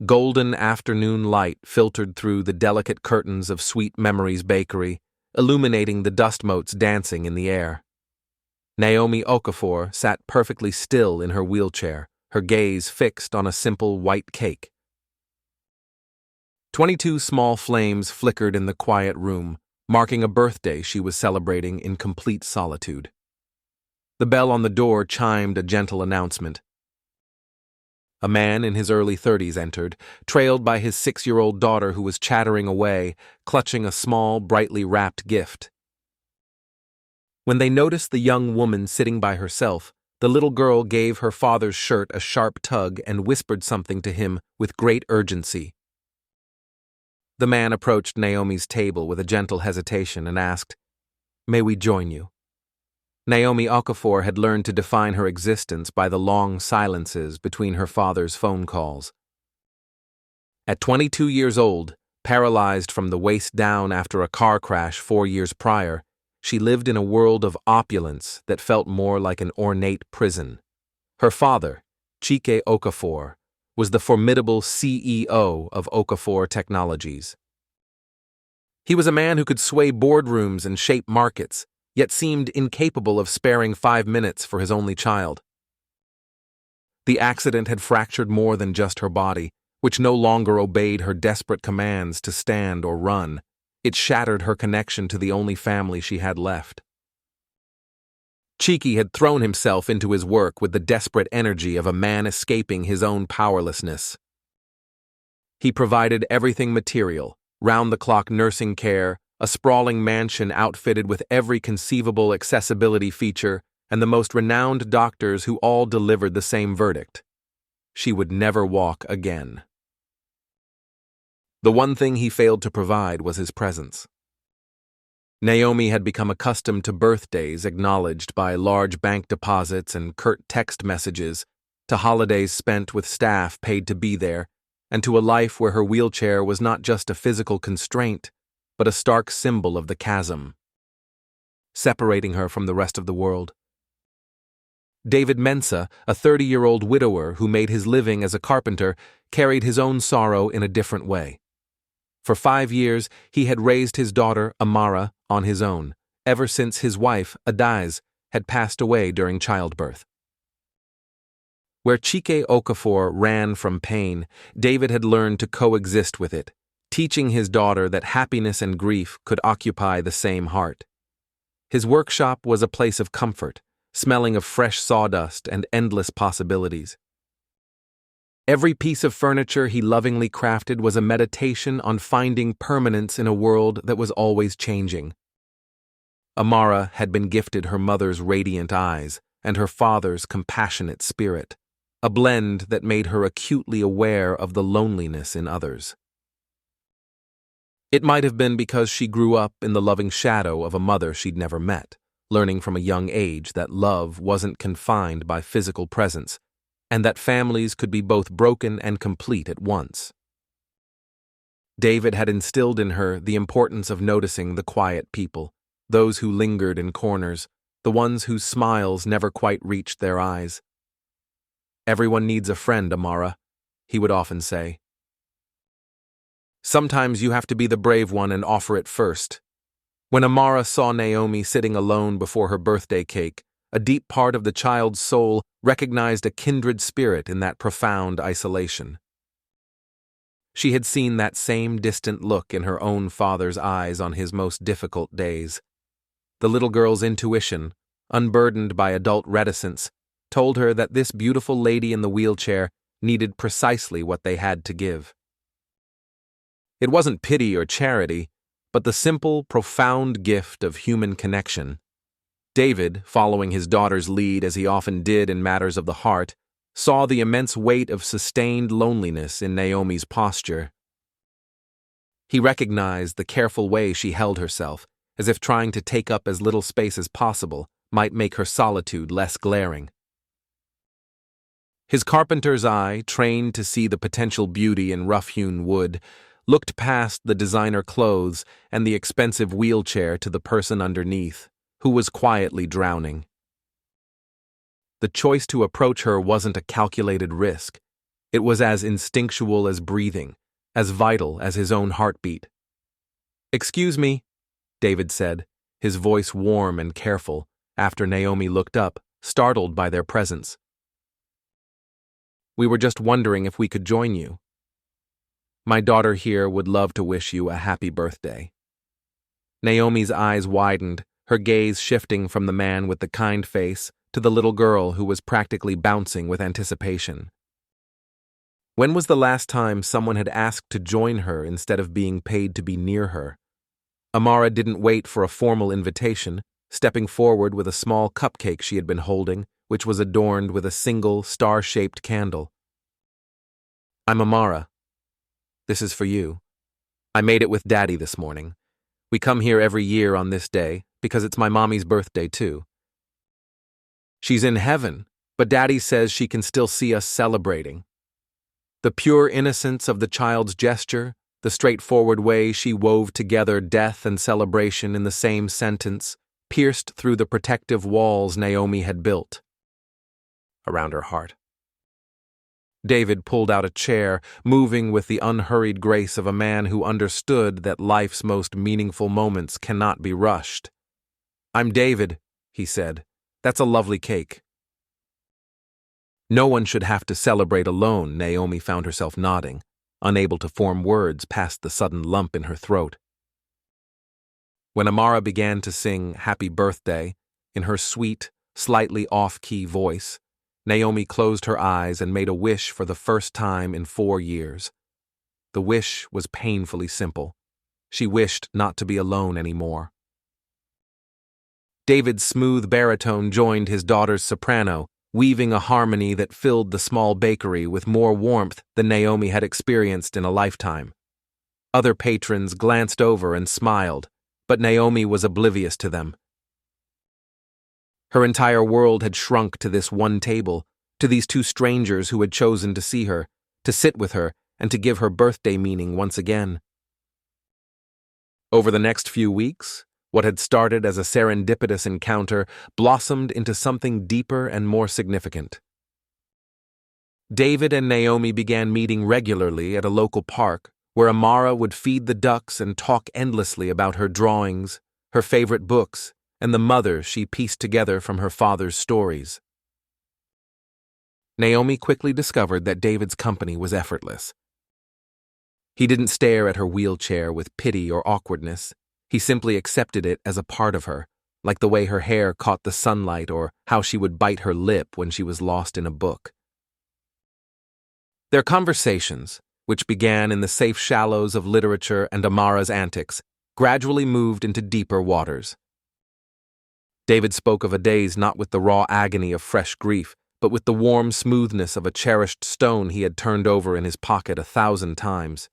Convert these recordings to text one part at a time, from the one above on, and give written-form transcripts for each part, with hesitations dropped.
Golden afternoon light filtered through the delicate curtains of Sweet Memories Bakery, illuminating the dust motes dancing in the air. Naomi Okafor sat perfectly still in her wheelchair, her gaze fixed on a simple white cake. 22 small flames flickered in the quiet room, marking a birthday she was celebrating in complete solitude. The bell on the door chimed a gentle announcement. A man in his early 30s entered, trailed by his 6-year-old daughter who was chattering away, clutching a small, brightly wrapped gift. When they noticed the young woman sitting by herself, the little girl gave her father's shirt a sharp tug and whispered something to him with great urgency. The man approached Naomi's table with a gentle hesitation and asked, "May we join you?" Naomi Okafor had learned to define her existence by the long silences between her father's phone calls. At 22 years old, paralyzed from the waist down after a car crash 4 years prior, she lived in a world of opulence that felt more like an ornate prison. Her father, Chike Okafor, was the formidable CEO of Okafor Technologies. He was a man who could sway boardrooms and shape markets, yet seemed incapable of sparing 5 minutes for his only child. The accident had fractured more than just her body, which no longer obeyed her desperate commands to stand or run. It shattered her connection to the only family she had left. Chike had thrown himself into his work with the desperate energy of a man escaping his own powerlessness. He provided everything material, round-the-clock nursing care, a sprawling mansion outfitted with every conceivable accessibility feature, and the most renowned doctors who all delivered the same verdict. She would never walk again. The one thing he failed to provide was his presence. Naomi had become accustomed to birthdays acknowledged by large bank deposits and curt text messages, to holidays spent with staff paid to be there, and to a life where her wheelchair was not just a physical constraint, but a stark symbol of the chasm, separating her from the rest of the world. David Mensah, a 30-year-old widower who made his living as a carpenter, carried his own sorrow in a different way. For 5 years, he had raised his daughter, Amara, on his own, ever since his wife, Adaize, had passed away during childbirth. Where Chike Okafor ran from pain, David had learned to coexist with it, teaching his daughter that happiness and grief could occupy the same heart. His workshop was a place of comfort, smelling of fresh sawdust and endless possibilities. Every piece of furniture he lovingly crafted was a meditation on finding permanence in a world that was always changing. Amara had been gifted her mother's radiant eyes and her father's compassionate spirit, a blend that made her acutely aware of the loneliness in others. It might have been because she grew up in the loving shadow of a mother she'd never met, learning from a young age that love wasn't confined by physical presence, and that families could be both broken and complete at once. David had instilled in her the importance of noticing the quiet people, those who lingered in corners, the ones whose smiles never quite reached their eyes. "Everyone needs a friend, Amara," he would often say. "Sometimes you have to be the brave one and offer it first." When Amara saw Naomi sitting alone before her birthday cake, a deep part of the child's soul recognized a kindred spirit in that profound isolation. She had seen that same distant look in her own father's eyes on his most difficult days. The little girl's intuition, unburdened by adult reticence, told her that this beautiful lady in the wheelchair needed precisely what they had to give. It wasn't pity or charity, but the simple, profound gift of human connection. David, following his daughter's lead as he often did in matters of the heart, saw the immense weight of sustained loneliness in Naomi's posture. He recognized the careful way she held herself, as if trying to take up as little space as possible might make her solitude less glaring. His carpenter's eye, trained to see the potential beauty in rough-hewn wood, looked past the designer clothes and the expensive wheelchair to the person underneath, who was quietly drowning. The choice to approach her wasn't a calculated risk. It was as instinctual as breathing, as vital as his own heartbeat. "Excuse me," David said, his voice warm and careful, after Naomi looked up, startled by their presence. "We were just wondering if we could join you. My daughter here would love to wish you a happy birthday." Naomi's eyes widened, her gaze shifting from the man with the kind face to the little girl who was practically bouncing with anticipation. When was the last time someone had asked to join her instead of being paid to be near her? Amara didn't wait for a formal invitation, stepping forward with a small cupcake she had been holding, which was adorned with a single star-shaped candle. "I'm Amara. This is for you. I made it with Daddy this morning. We come here every year on this day because it's my mommy's birthday too. She's in heaven, but Daddy says she can still see us celebrating." The pure innocence of the child's gesture, the straightforward way she wove together death and celebration in the same sentence, pierced through the protective walls Naomi had built around her heart. David pulled out a chair, moving with the unhurried grace of a man who understood that life's most meaningful moments cannot be rushed. "I'm David," he said. "That's a lovely cake." No one should have to celebrate alone, Naomi found herself nodding, unable to form words past the sudden lump in her throat. When Amara began to sing Happy Birthday, in her sweet, slightly off-key voice, Naomi closed her eyes and made a wish for the first time in 4 years. The wish was painfully simple. She wished not to be alone anymore. David's smooth baritone joined his daughter's soprano, weaving a harmony that filled the small bakery with more warmth than Naomi had experienced in a lifetime. Other patrons glanced over and smiled, but Naomi was oblivious to them. Her entire world had shrunk to this one table, to these two strangers who had chosen to see her, to sit with her, and to give her birthday meaning once again. Over the next few weeks, what had started as a serendipitous encounter blossomed into something deeper and more significant. David and Naomi began meeting regularly at a local park, where Amara would feed the ducks and talk endlessly about her drawings, her favorite books, and the mother she pieced together from her father's stories. Naomi quickly discovered that David's company was effortless. He didn't stare at her wheelchair with pity or awkwardness. He simply accepted it as a part of her, like the way her hair caught the sunlight or how she would bite her lip when she was lost in a book. Their conversations, which began in the safe shallows of literature and Amara's antics, gradually moved into deeper waters. David spoke of a days not with the raw agony of fresh grief, but with the warm smoothness of a cherished stone he had turned over in his pocket 1,000 times.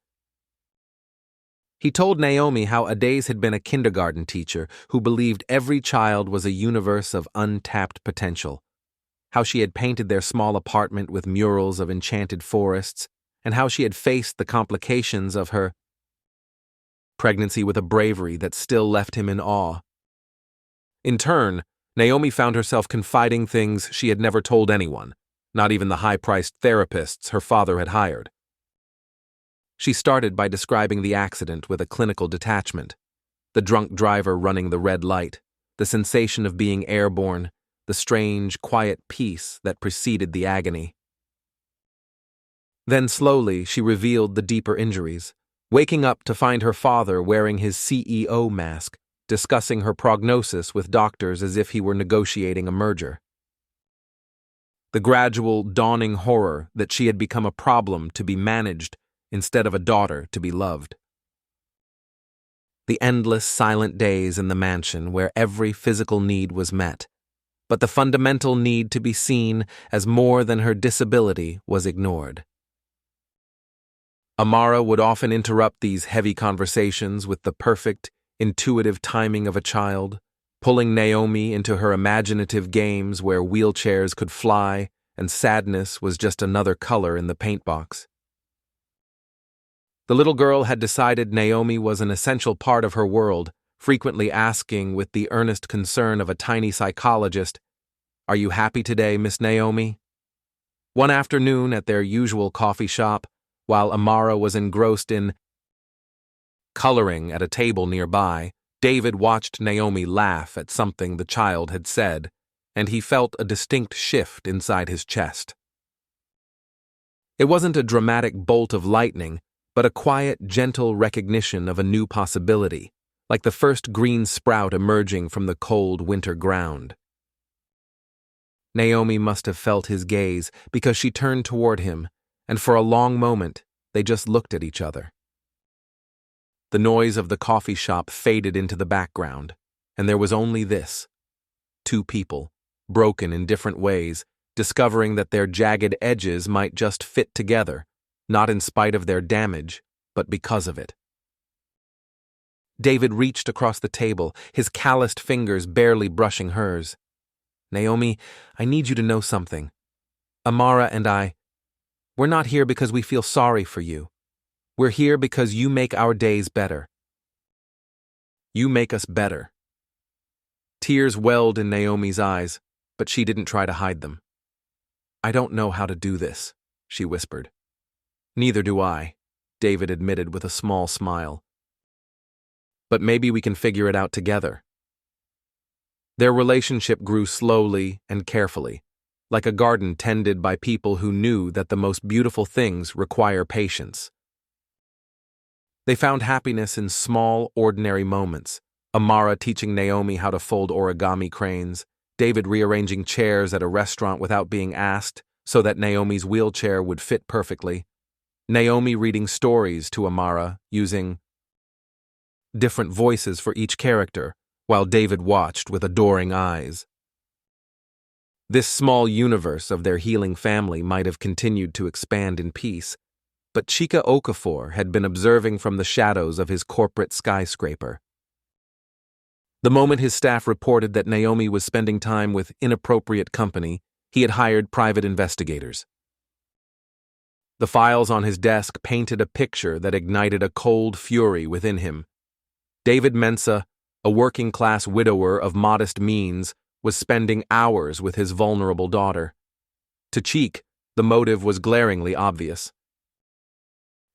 He told Naomi how Adaze had been a kindergarten teacher who believed every child was a universe of untapped potential, how she had painted their small apartment with murals of enchanted forests, and how she had faced the complications of her pregnancy with a bravery that still left him in awe. In turn, Naomi found herself confiding things she had never told anyone, not even the high-priced therapists her father had hired. She started by describing the accident with a clinical detachment, the drunk driver running the red light, the sensation of being airborne, the strange, quiet peace that preceded the agony. Then slowly she revealed the deeper injuries, waking up to find her father wearing his CEO mask, discussing her prognosis with doctors as if he were negotiating a merger. The gradual, dawning horror that she had become a problem to be managed instead of a daughter to be loved. The endless, silent days in the mansion where every physical need was met, but the fundamental need to be seen as more than her disability was ignored. Amara would often interrupt these heavy conversations with the perfect, intuitive timing of a child, pulling Naomi into her imaginative games where wheelchairs could fly and sadness was just another color in the paintbox. The little girl had decided Naomi was an essential part of her world, frequently asking with the earnest concern of a tiny psychologist, "Are you happy today, Miss Naomi?" One afternoon at their usual coffee shop, while Amara was engrossed in coloring at a table nearby, David watched Naomi laugh at something the child had said, and he felt a distinct shift inside his chest. It wasn't a dramatic bolt of lightning, but a quiet, gentle recognition of a new possibility, like the first green sprout emerging from the cold winter ground. Naomi must have felt his gaze because she turned toward him, and for a long moment they just looked at each other. The noise of the coffee shop faded into the background, and there was only this: two people, broken in different ways, discovering that their jagged edges might just fit together, not in spite of their damage, but because of it. David reached across the table, his calloused fingers barely brushing hers. "Naomi, I need you to know something. Amara and we're not here because we feel sorry for you. We're here because you make our days better. You make us better." Tears welled in Naomi's eyes, but she didn't try to hide them. "I don't know how to do this," she whispered. "Neither do I," David admitted with a small smile. "But maybe we can figure it out together." Their relationship grew slowly and carefully, like a garden tended by people who knew that the most beautiful things require patience. They found happiness in small, ordinary moments: Amara teaching Naomi how to fold origami cranes, David rearranging chairs at a restaurant without being asked so that Naomi's wheelchair would fit perfectly, Naomi reading stories to Amara using different voices for each character, while David watched with adoring eyes. This small universe of their healing family might have continued to expand in peace, but Chika Okafor had been observing from the shadows of his corporate skyscraper. The moment his staff reported that Naomi was spending time with inappropriate company, he had hired private investigators. The files on his desk painted a picture that ignited a cold fury within him. David Mensa, a working-class widower of modest means, was spending hours with his vulnerable daughter. To Cheek, the motive was glaringly obvious.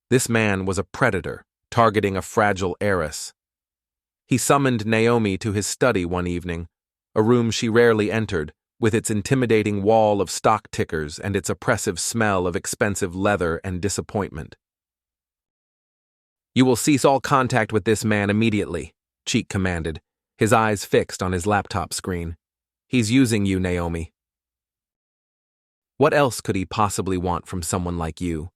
This man was a predator, targeting a fragile heiress. He summoned Naomi to his study one evening, a room she rarely entered, with its intimidating wall of stock tickers and its oppressive smell of expensive leather and disappointment. "You will cease all contact with this man immediately," Cheek commanded, his eyes fixed on his laptop screen. "He's using you, Naomi. What else could he possibly want from someone like you?"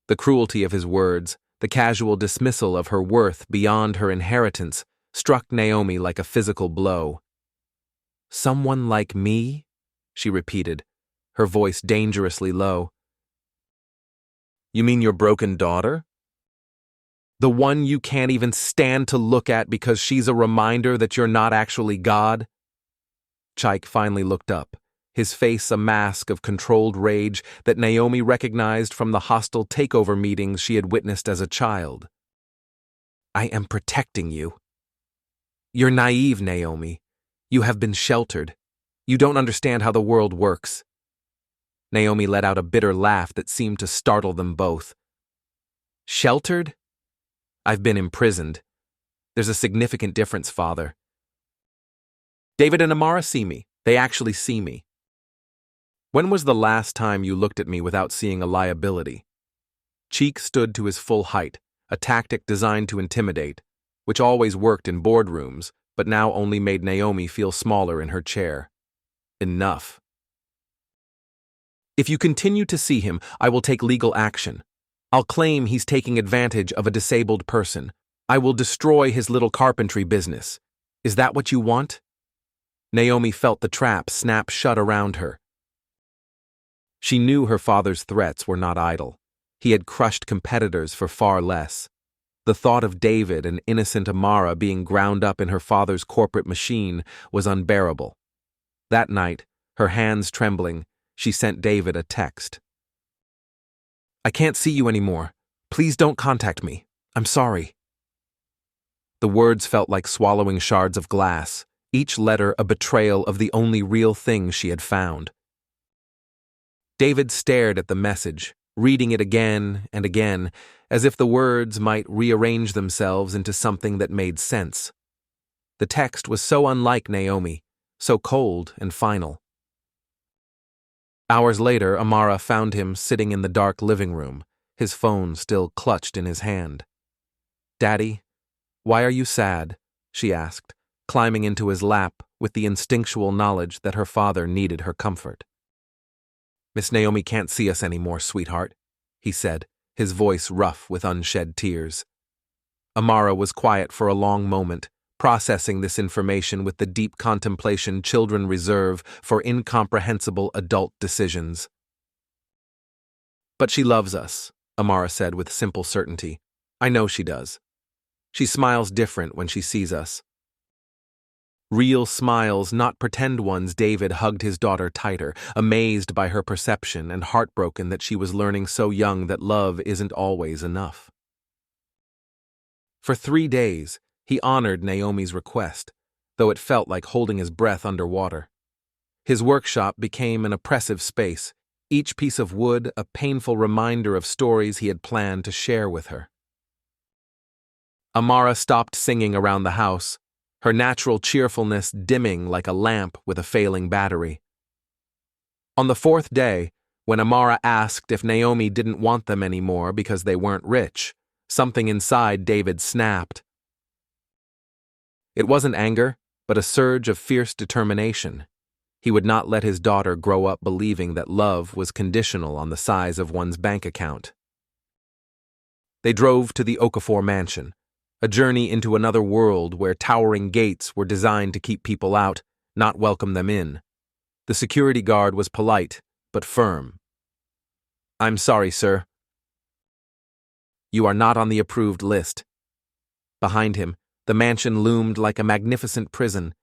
The cruelty of his words, the casual dismissal of her worth beyond her inheritance, struck Naomi like a physical blow. "Someone like me?" she repeated, her voice dangerously low. "You mean your broken daughter? The one you can't even stand to look at because she's a reminder that you're not actually God?" Chike finally looked up, his face a mask of controlled rage that Naomi recognized from the hostile takeover meetings she had witnessed as a child. "I am protecting you. You're naive, Naomi. You have been sheltered. You don't understand how the world works." Naomi let out a bitter laugh that seemed to startle them both. "Sheltered? I've been imprisoned. There's a significant difference, Father. David and Amara see me. They actually see me. When was the last time you looked at me without seeing a liability?" Cheek stood to his full height, a tactic designed to intimidate, which always worked in boardrooms, but now only made Naomi feel smaller in her chair. "Enough. If you continue to see him, I will take legal action. I'll claim he's taking advantage of a disabled person. I will destroy his little carpentry business. Is that what you want?" Naomi felt the trap snap shut around her. She knew her father's threats were not idle. He had crushed competitors for far less. The thought of David and innocent Amara being ground up in her father's corporate machine was unbearable. That night, her hands trembling, she sent David a text. "I can't see you anymore. Please don't contact me. I'm sorry." The words felt like swallowing shards of glass, each letter a betrayal of the only real thing she had found. David stared at the message, reading it again and again, as if the words might rearrange themselves into something that made sense. The text was so unlike Naomi, so cold and final. Hours later, Amara found him sitting in the dark living room, his phone still clutched in his hand. "Daddy, why are you sad?" she asked, climbing into his lap with the instinctual knowledge that her father needed her comfort. "Miss Naomi can't see us anymore, sweetheart," he said, his voice rough with unshed tears. Amara was quiet for a long moment, processing this information with the deep contemplation children reserve for incomprehensible adult decisions. "But she loves us," Amara said with simple certainty. "I know she does. She smiles different when she sees us." Real smiles, not pretend ones. David hugged his daughter tighter, amazed by her perception and heartbroken that she was learning so young that love isn't always enough. For 3 days, he honored Naomi's request, though it felt like holding his breath underwater. His workshop became an oppressive space, each piece of wood a painful reminder of stories he had planned to share with her. Amara stopped singing around the house, her natural cheerfulness dimming like a lamp with a failing battery. On the 4th day, when Amara asked if Naomi didn't want them anymore because they weren't rich, something inside David snapped. It wasn't anger, but a surge of fierce determination. He would not let his daughter grow up believing that love was conditional on the size of one's bank account. They drove to the Okafor mansion, a journey into another world where towering gates were designed to keep people out, not welcome them in. The security guard was polite, but firm. "I'm sorry, sir. You are not on the approved list." Behind him, the mansion loomed like a magnificent prison.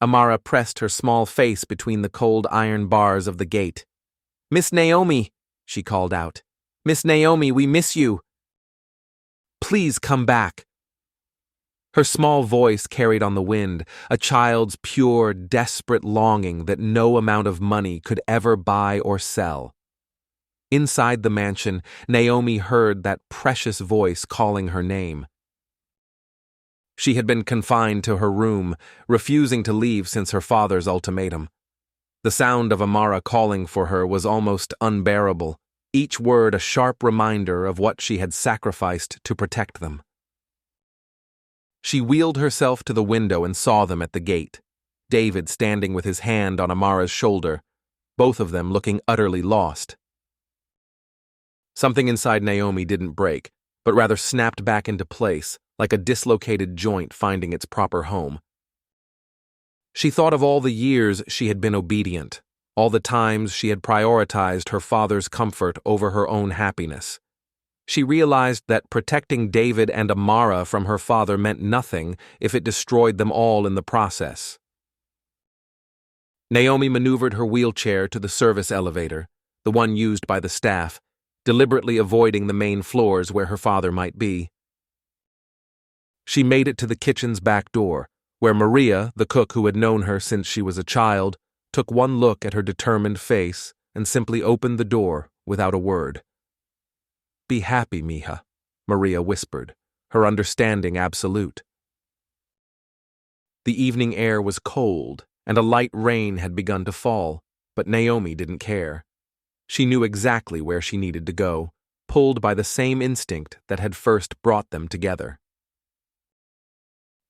Amara pressed her small face between the cold iron bars of the gate. "Miss Naomi," she called out. "Miss Naomi, we miss you. Please come back." Her small voice carried on the wind, a child's pure, desperate longing that no amount of money could ever buy or sell. Inside the mansion, Naomi heard that precious voice calling her name. She had been confined to her room, refusing to leave since her father's ultimatum. The sound of Amara calling for her was almost unbearable, each word a sharp reminder of what she had sacrificed to protect them. She wheeled herself to the window and saw them at the gate, David standing with his hand on Amara's shoulder, both of them looking utterly lost. Something inside Naomi didn't break, but rather snapped back into place, like a dislocated joint finding its proper home. She thought of all the years she had been obedient, all the times she had prioritized her father's comfort over her own happiness. She realized that protecting David and Amara from her father meant nothing if it destroyed them all in the process. Naomi maneuvered her wheelchair to the service elevator, the one used by the staff, deliberately avoiding the main floors where her father might be. She made it to the kitchen's back door, where Maria, the cook who had known her since she was a child, took one look at her determined face and simply opened the door without a word. "Be happy, mija," Maria whispered, her understanding absolute. The evening air was cold, and a light rain had begun to fall, but Naomi didn't care. She knew exactly where she needed to go, pulled by the same instinct that had first brought them together.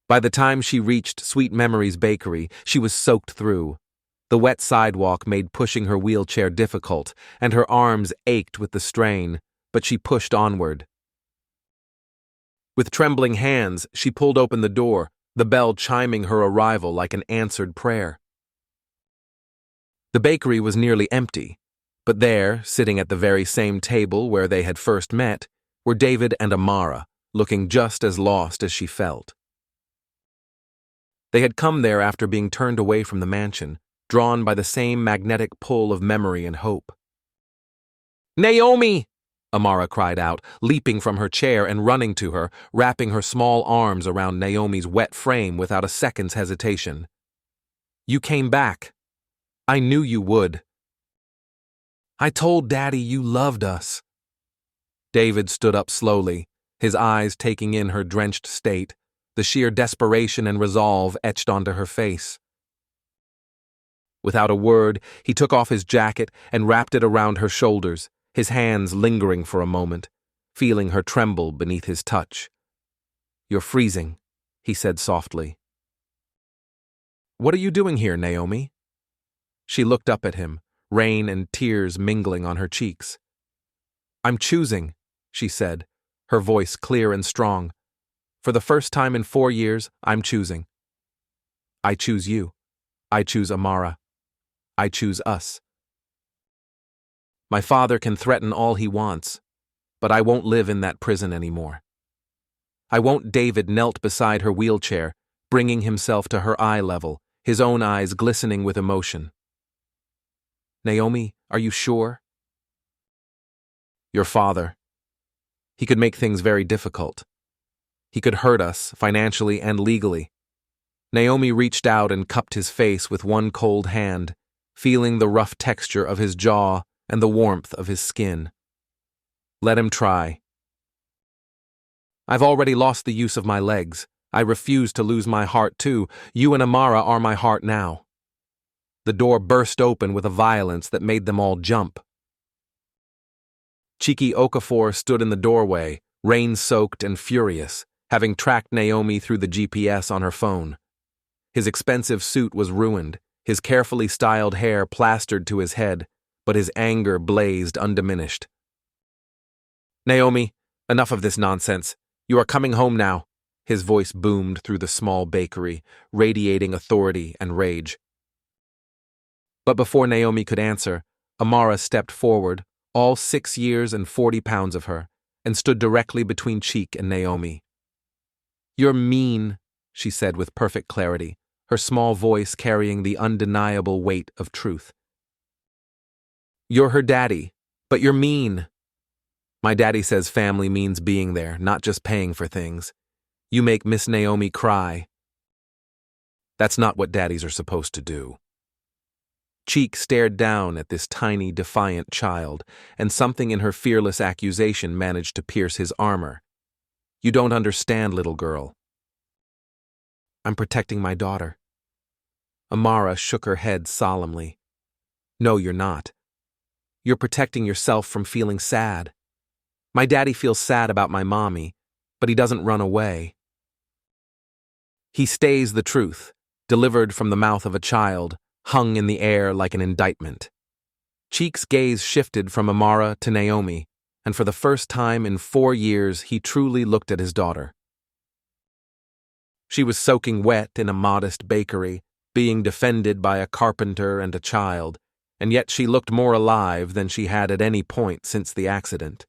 By the time she reached Sweet Memories Bakery, she was soaked through. The wet sidewalk made pushing her wheelchair difficult, and her arms ached with the strain, but she pushed onward. With trembling hands, she pulled open the door, the bell chiming her arrival like an answered prayer. The bakery was nearly empty, but there, sitting at the very same table where they had first met, were David and Amara, looking just as lost as she felt. They had come there after being turned away from the mansion, drawn by the same magnetic pull of memory and hope. "Naomi!" Amara cried out, leaping from her chair and running to her, wrapping her small arms around Naomi's wet frame without a second's hesitation. "You came back. I knew you would." I told Daddy you loved us. David stood up slowly, his eyes taking in her drenched state, the sheer desperation and resolve etched onto her face. Without a word, he took off his jacket and wrapped it around her shoulders, his hands lingering for a moment, feeling her tremble beneath his touch. You're freezing, he said softly. What are you doing here, Naomi? She looked up at him, rain and tears mingling on her cheeks. I'm choosing, she said, her voice clear and strong. For the first time in 4 years, I'm choosing. I choose you. I choose Amara. I choose us. My father can threaten all he wants, but I won't live in that prison anymore. I won't. David knelt beside her wheelchair, bringing himself to her eye level, his own eyes glistening with emotion. Naomi, are you sure? Your father. He could make things very difficult. He could hurt us, financially and legally. Naomi reached out and cupped his face with one cold hand, feeling the rough texture of his jaw and the warmth of his skin. Let him try. I've already lost the use of my legs. I refuse to lose my heart too. You and Amara are my heart now. The door burst open with a violence that made them all jump. Chike Okafor stood in the doorway, rain-soaked and furious, having tracked Naomi through the GPS on her phone. His expensive suit was ruined, his carefully styled hair plastered to his head, but his anger blazed undiminished. Naomi, enough of this nonsense. You are coming home now. His voice boomed through the small bakery, radiating authority and rage. But before Naomi could answer, Amara stepped forward, all 6 years and 40 pounds of her, and stood directly between Chike and Naomi. You're mean, she said with perfect clarity, her small voice carrying the undeniable weight of truth. You're her daddy, but you're mean. My daddy says family means being there, not just paying for things. You make Miss Naomi cry. That's not what daddies are supposed to do. Chike stared down at this tiny, defiant child, and something in her fearless accusation managed to pierce his armor. You don't understand, little girl. I'm protecting my daughter. Amara shook her head solemnly. No, you're not. You're protecting yourself from feeling sad. My daddy feels sad about my mommy, but he doesn't run away. He stays the truth, delivered from the mouth of a child, hung in the air like an indictment. Chike's gaze shifted from Amara to Naomi, and for the first time in 4 years he truly looked at his daughter. She was soaking wet in a modest bakery, being defended by a carpenter and a child, and yet she looked more alive than she had at any point since the accident.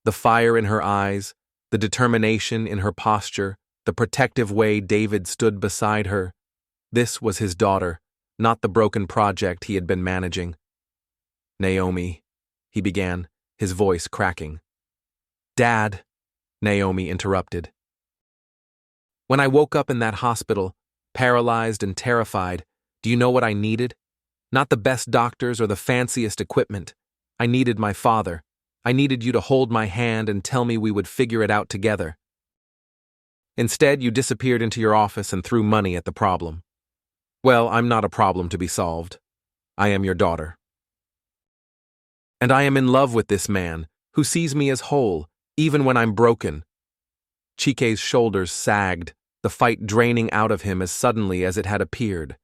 The fire in her eyes, the determination in her posture, the protective way David stood beside her. This was his daughter, not the broken project he had been managing. Naomi, he began, his voice cracking. Dad, Naomi interrupted. When I woke up in that hospital, paralyzed and terrified, do you know what I needed? Not the best doctors or the fanciest equipment. I needed my father. I needed you to hold my hand and tell me we would figure it out together. Instead, you disappeared into your office and threw money at the problem. Well, I'm not a problem to be solved. I am your daughter. And I am in love with this man, who sees me as whole, even when I'm broken. Chike's shoulders sagged, the fight draining out of him as suddenly as it had appeared.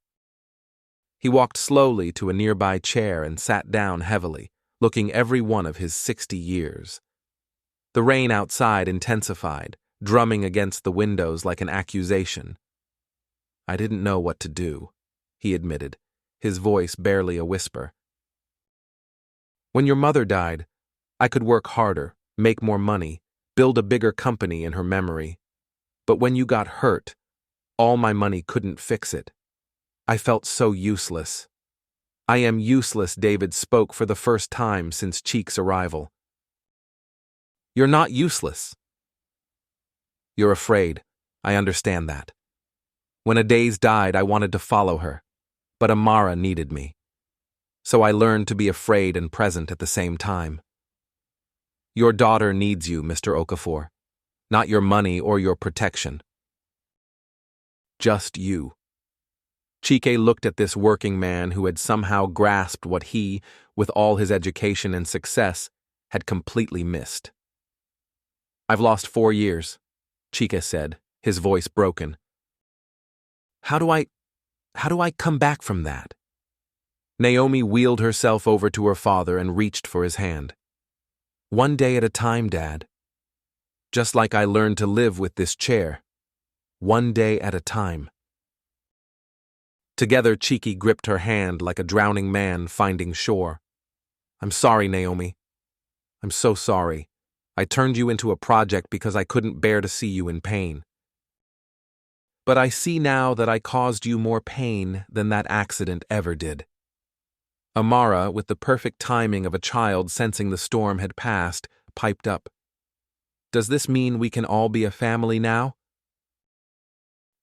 He walked slowly to a nearby chair and sat down heavily, looking every one of his 60 years. The rain outside intensified, drumming against the windows like an accusation. I didn't know what to do, he admitted, his voice barely a whisper. When your mother died, I could work harder, make more money, build a bigger company in her memory. But when you got hurt, all my money couldn't fix it. I felt so useless. I am useless, David spoke for the first time since Chike's arrival. You're not useless. You're afraid. I understand that. When Adaze died, I wanted to follow her, but Amara needed me. so I learned to be afraid and present at the same time. Your daughter needs you, Mr. Okafor. Not your money or your protection. Just you. Chike looked at this working man who had somehow grasped what he, with all his education and success, had completely missed. I've lost 4 years, Chike said, his voice broken. How do I come back from that? Naomi wheeled herself over to her father and reached for his hand. One day at a time, Dad. Just like I learned to live with this chair. One day at a time. Together, Chike gripped her hand like a drowning man finding shore. I'm sorry, Naomi. I'm so sorry. I turned you into a project because I couldn't bear to see you in pain. But I see now that I caused you more pain than that accident ever did. Amara, with the perfect timing of a child sensing the storm had passed, piped up. Does this mean we can all be a family now?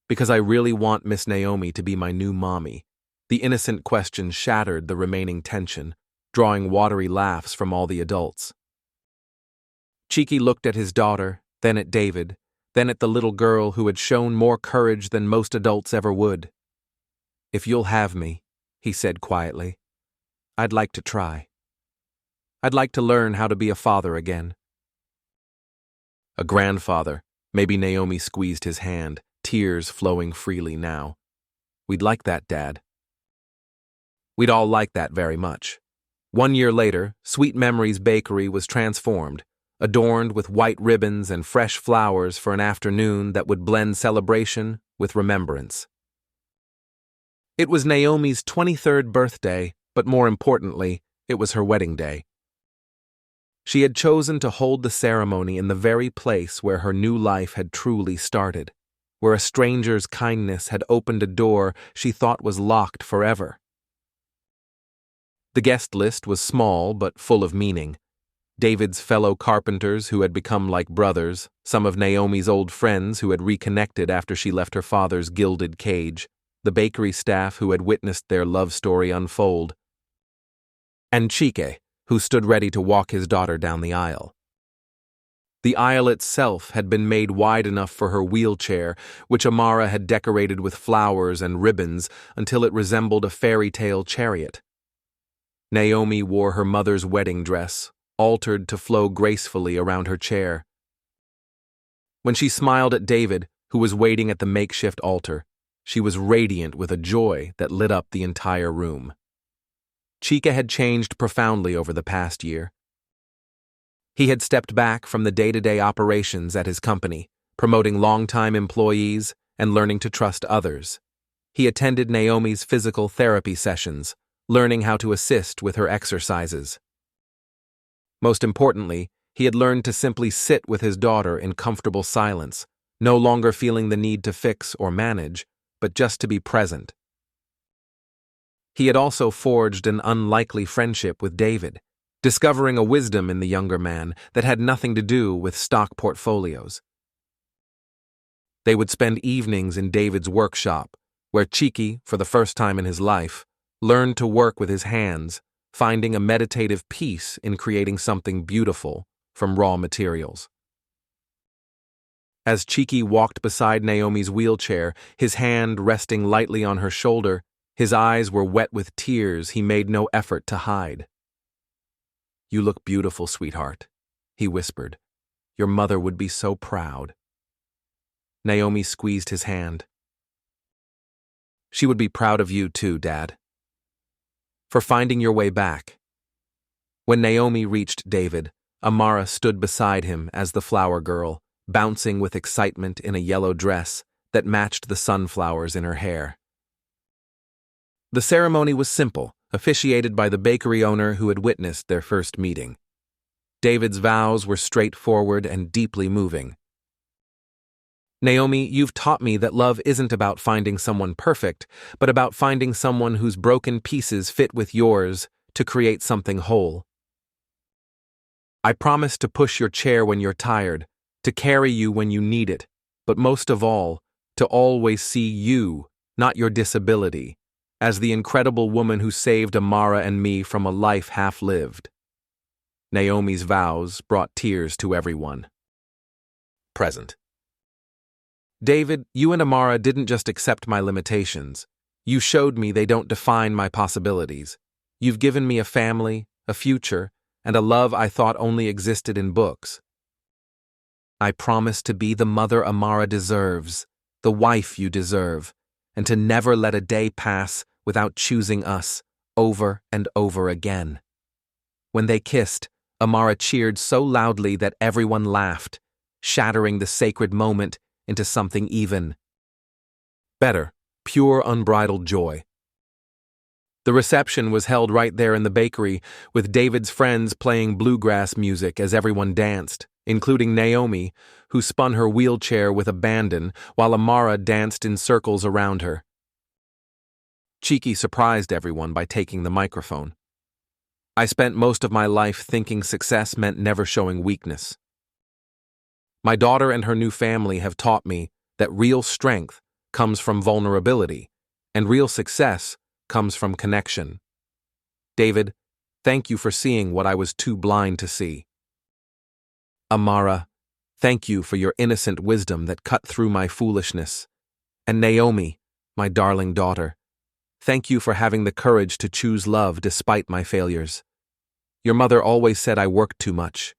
Because I really want Miss Naomi to be my new mommy. The innocent question shattered the remaining tension, drawing watery laughs from all the adults. Chike looked at his daughter, then at David, then at the little girl who had shown more courage than most adults ever would. If you'll have me, he said quietly, I'd like to try. I'd like to learn how to be a father again. A grandfather. Maybe Naomi squeezed his hand, tears flowing freely now. We'd like that, Dad. We'd all like that very much. 1 year later, Sweet Memories Bakery was transformed, adorned with white ribbons and fresh flowers for an afternoon that would blend celebration with remembrance. It was Naomi's 23rd birthday, but more importantly, it was her wedding day. She had chosen to hold the ceremony in the very place where her new life had truly started, where a stranger's kindness had opened a door she thought was locked forever. The guest list was small but full of meaning. David's fellow carpenters who had become like brothers, some of Naomi's old friends who had reconnected after she left her father's gilded cage, the bakery staff who had witnessed their love story unfold, and Chike, who stood ready to walk his daughter down the aisle. The aisle itself had been made wide enough for her wheelchair, which Amara had decorated with flowers and ribbons until it resembled a fairy tale chariot. Naomi wore her mother's wedding dress, altered to flow gracefully around her chair. When she smiled at David, who was waiting at the makeshift altar, she was radiant with a joy that lit up the entire room. Chike had changed profoundly over the past year. He had stepped back from the day-to-day operations at his company, promoting longtime employees and learning to trust others. He attended Naomi's physical therapy sessions, learning how to assist with her exercises. Most importantly, he had learned to simply sit with his daughter in comfortable silence, no longer feeling the need to fix or manage, but just to be present. He had also forged an unlikely friendship with David, discovering a wisdom in the younger man that had nothing to do with stock portfolios. They would spend evenings in David's workshop, where Chike, for the first time in his life, learned to work with his hands, finding a meditative peace in creating something beautiful from raw materials. As Chike walked beside Naomi's wheelchair, his hand resting lightly on her shoulder, his eyes were wet with tears he made no effort to hide. You look beautiful, sweetheart, he whispered. Your mother would be so proud. Naomi squeezed his hand. She would be proud of you too, Dad. For finding your way back. When Naomi reached David, Amara stood beside him as the flower girl, bouncing with excitement in a yellow dress that matched the sunflowers in her hair. The ceremony was simple, officiated by the bakery owner who had witnessed their first meeting. David's vows were straightforward and deeply moving. Naomi, you've taught me that love isn't about finding someone perfect, but about finding someone whose broken pieces fit with yours to create something whole. I promise to push your chair when you're tired, to carry you when you need it, but most of all, to always see you, not your disability, as the incredible woman who saved Amara and me from a life half-lived. Naomi's vows brought tears to everyone present. David, you and Amara didn't just accept my limitations. You showed me they don't define my possibilities. You've given me a family, a future, and a love I thought only existed in books. I promise to be the mother Amara deserves, the wife you deserve, and to never let a day pass without choosing us over and over again. When they kissed, Amara cheered so loudly that everyone laughed, shattering the sacred moment into something even better, pure unbridled joy. The reception was held right there in the bakery, with David's friends playing bluegrass music as everyone danced, including Naomi, who spun her wheelchair with abandon while Amara danced in circles around her. Cheeky surprised everyone by taking the microphone. I spent most of my life thinking success meant never showing weakness. My daughter and her new family have taught me that real strength comes from vulnerability, and real success comes from connection. David, thank you for seeing what I was too blind to see. Amara, thank you for your innocent wisdom that cut through my foolishness. And Naomi, my darling daughter, thank you for having the courage to choose love despite my failures. Your mother always said I worked too much,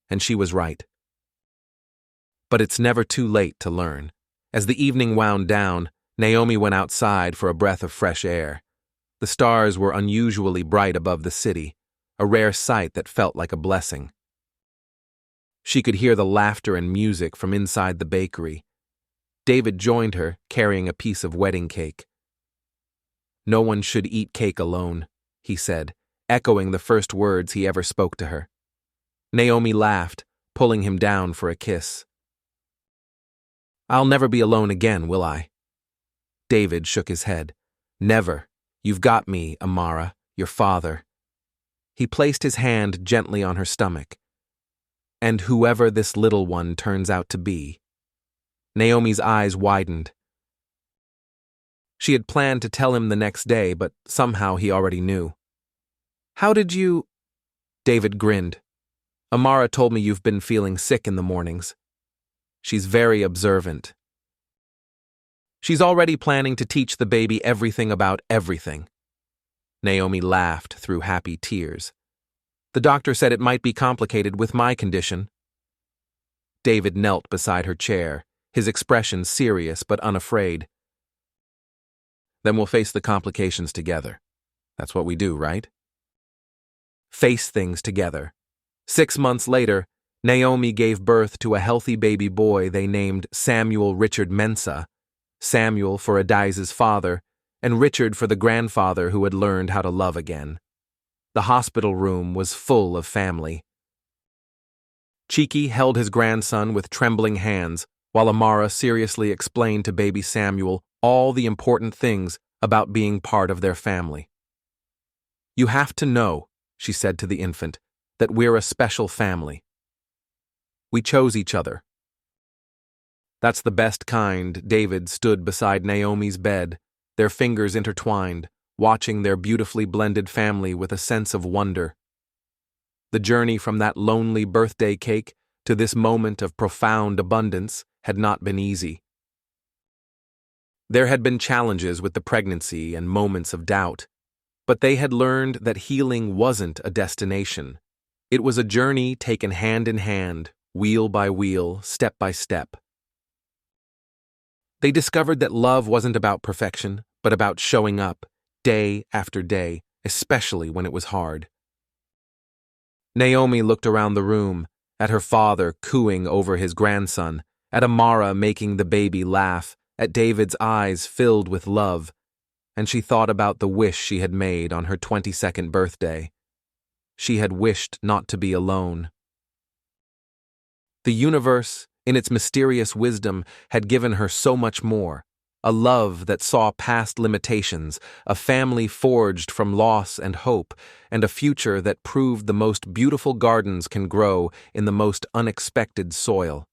and she was right. But it's never too late to learn. As the evening wound down, Naomi went outside for a breath of fresh air. The stars were unusually bright above the city, a rare sight that felt like a blessing. She could hear the laughter and music from inside the bakery. David joined her, carrying a piece of wedding cake. No one should eat cake alone, he said, echoing the first words he ever spoke to her. Naomi laughed, pulling him down for a kiss. I'll never be alone again, will I? David shook his head. Never. You've got me, Amara, your father. He placed his hand gently on her stomach. And whoever this little one turns out to be. Naomi's eyes widened. She had planned to tell him the next day, but somehow he already knew. How did you... David grinned. Amara told me you've been feeling sick in the mornings. She's very observant. She's already planning to teach the baby everything about everything. Naomi laughed through happy tears. The doctor said it might be complicated with my condition. David knelt beside her chair, his expression serious but unafraid. Then we'll face the complications together. That's what we do, right? Face things together. 6 months later, Naomi gave birth to a healthy baby boy they named Samuel Richard Mensah, Samuel for Adai's father, and Richard for the grandfather who had learned how to love again. The hospital room was full of family. Cheeky held his grandson with trembling hands, while Amara seriously explained to baby Samuel all the important things about being part of their family. You have to know, she said to the infant, that we're a special family. We chose each other. That's the best kind. David stood beside Naomi's bed, their fingers intertwined, watching their beautifully blended family with a sense of wonder. The journey from that lonely birthday cake to this moment of profound abundance had not been easy. There had been challenges with the pregnancy and moments of doubt, but they had learned that healing wasn't a destination. It was a journey taken hand in hand, wheel by wheel, step by step. They discovered that love wasn't about perfection, but about showing up, day after day, especially when it was hard. Naomi looked around the room, at her father cooing over his grandson, at Amara making the baby laugh, at David's eyes filled with love, and she thought about the wish she had made on her 22nd birthday. She had wished not to be alone. The universe, in its mysterious wisdom, had given her so much more. A love that saw past limitations, a family forged from loss and hope, and a future that proved the most beautiful gardens can grow in the most unexpected soil.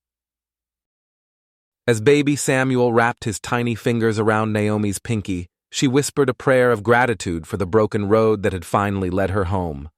As baby Samuel wrapped his tiny fingers around Naomi's pinky, She whispered a prayer of gratitude for the broken road that had finally led her home.